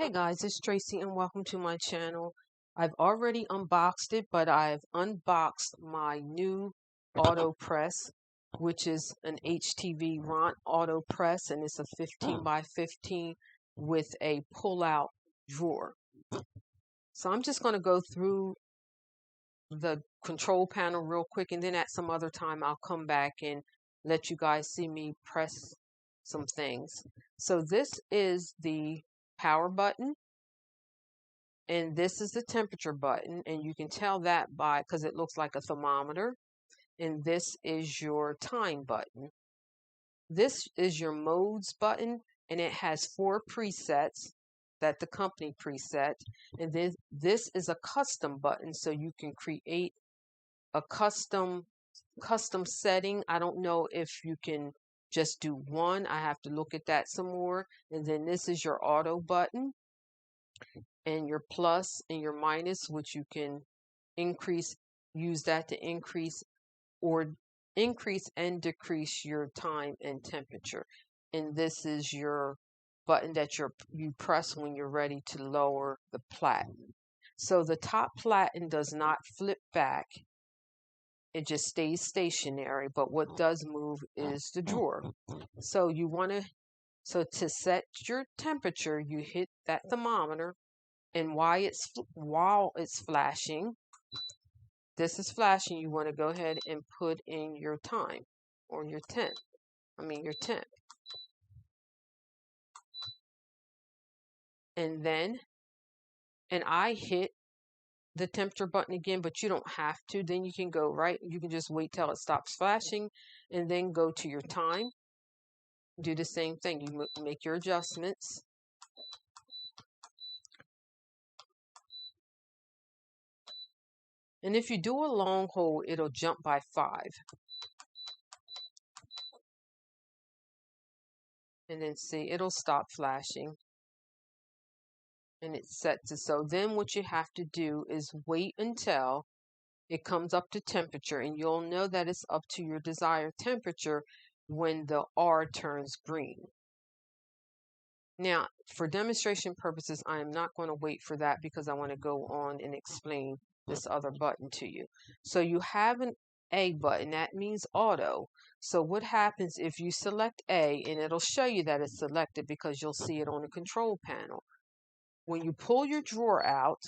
Hey guys, it's Tracey and welcome to my channel. I've already unboxed it, but I've unboxed my new auto press, which is an HTVRont auto press, and it's a 15 by 15 with a pull-out drawer. So I'm just going to go through the control panel real quick, and then at some other time I'll come back and let you guys see me press some things. So this is the power button. And this is the temperature button, and you can tell that by because it looks like a thermometer. And this is your time button. This is your modes button, and it has 4 presets that the company preset. And this is a custom button, so you can create a custom setting. I don't know if you can just do one. I have to look at that some more. And then this is your auto button, and your plus and your minus, which you can use that to increase and decrease your time and temperature. And this is your button that you press when you're ready to lower the platen. So the top platen does not flip back. It just stays stationary, but what does move is the drawer. So to set your temperature, you hit that thermometer. And while it's flashing, this is flashing, you want to go ahead and put in your time or your temp. And I hit the temperature button again, but you don't have to. Then you can go right. You can just wait till it stops flashing and then go to your time. Do the same thing. You make your adjustments. And if you do a long hold, it'll jump by 5. And then see, it'll stop flashing. And it's set to so. Then what you have to do is wait until it comes up to temperature. And you'll know that it's up to your desired temperature when the R turns green. Now, for demonstration purposes, I am not going to wait for that because I want to go on and explain this other button to you. So you have an A button, that means auto. So what happens if you select A, and it'll show you that it's selected because you'll see it on the control panel. When you pull your drawer out,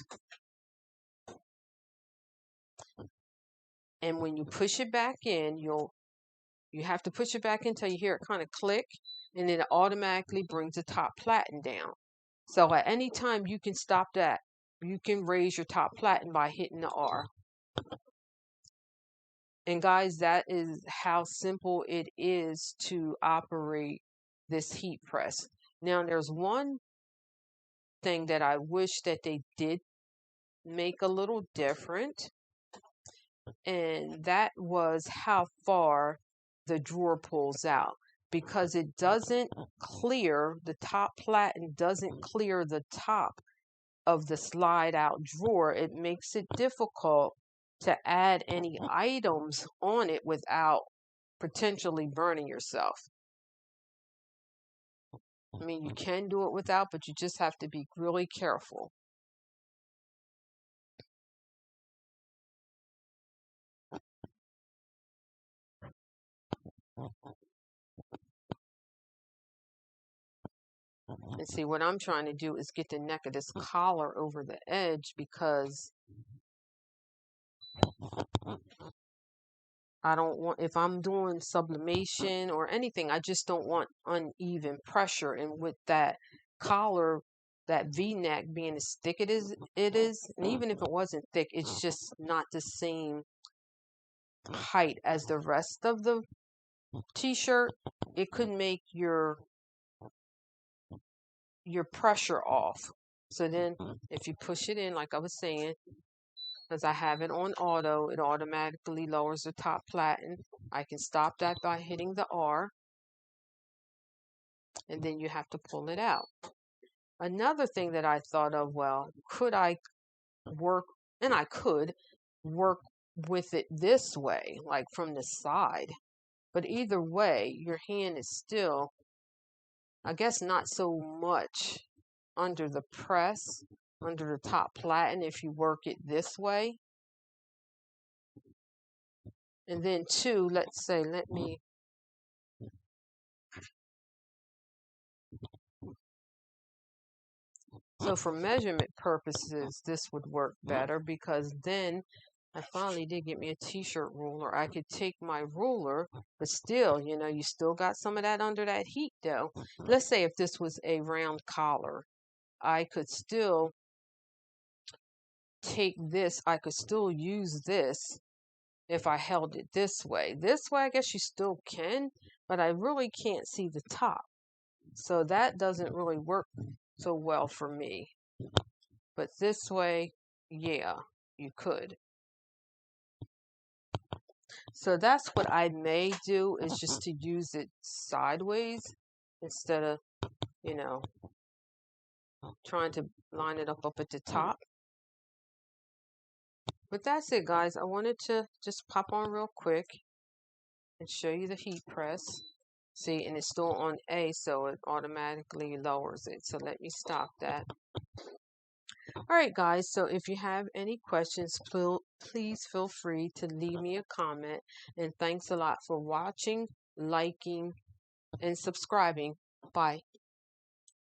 and when you push it back in, you have to push it back in until you hear it kind of click, and then it automatically brings the top platen down. So at any time you can stop that. You can raise your top platen by hitting the R. And guys, that is how simple it is to operate this heat press. Now there's one thing that I wish that they did make a little different, and that was how far the drawer pulls out, because it doesn't clear, the top platen doesn't clear the top of the slide out drawer. It makes it difficult to add any items on it without potentially burning yourself. I mean, you can do it without, but you just have to be really careful. And see, what I'm trying to do is get the neck of this collar over the edge, because I don't want, if I'm doing sublimation or anything, I just don't want uneven pressure. And with that collar, that V-neck being as thick it is, and even if it wasn't thick, it's just not the same height as the rest of the t-shirt. It could make your pressure off. So then if you push it in, like I was saying, because I have it on auto, it automatically lowers the top platen. I can stop that by hitting the R, and then you have to pull it out. Another thing that I thought of, well, could I work, and I could work with it this way, like from the side. But either way, your hand is still, I guess, not so much under the press, under the top platen if you work it this way. And then two, let's say, so for measurement purposes, this would work better, because then I finally did get me a t-shirt ruler. I could take my ruler, but still, you know, you still got some of that under that heat though. Let's say if this was a round collar, I could still take this, I could still use this if I held it this way. This way, I guess you still can, but I really can't see the top. So that doesn't really work so well for me. But this way, yeah, you could. So that's what I may do, is just to use it sideways instead of, you know, trying to line it up at the top. But that's it, guys. I wanted to just pop on real quick and show you the heat press. See, and it's still on A, so it automatically lowers it. So let me stop that. All right, guys, so if you have any questions, please feel free to leave me a comment. And thanks a lot for watching, liking, and subscribing. Bye.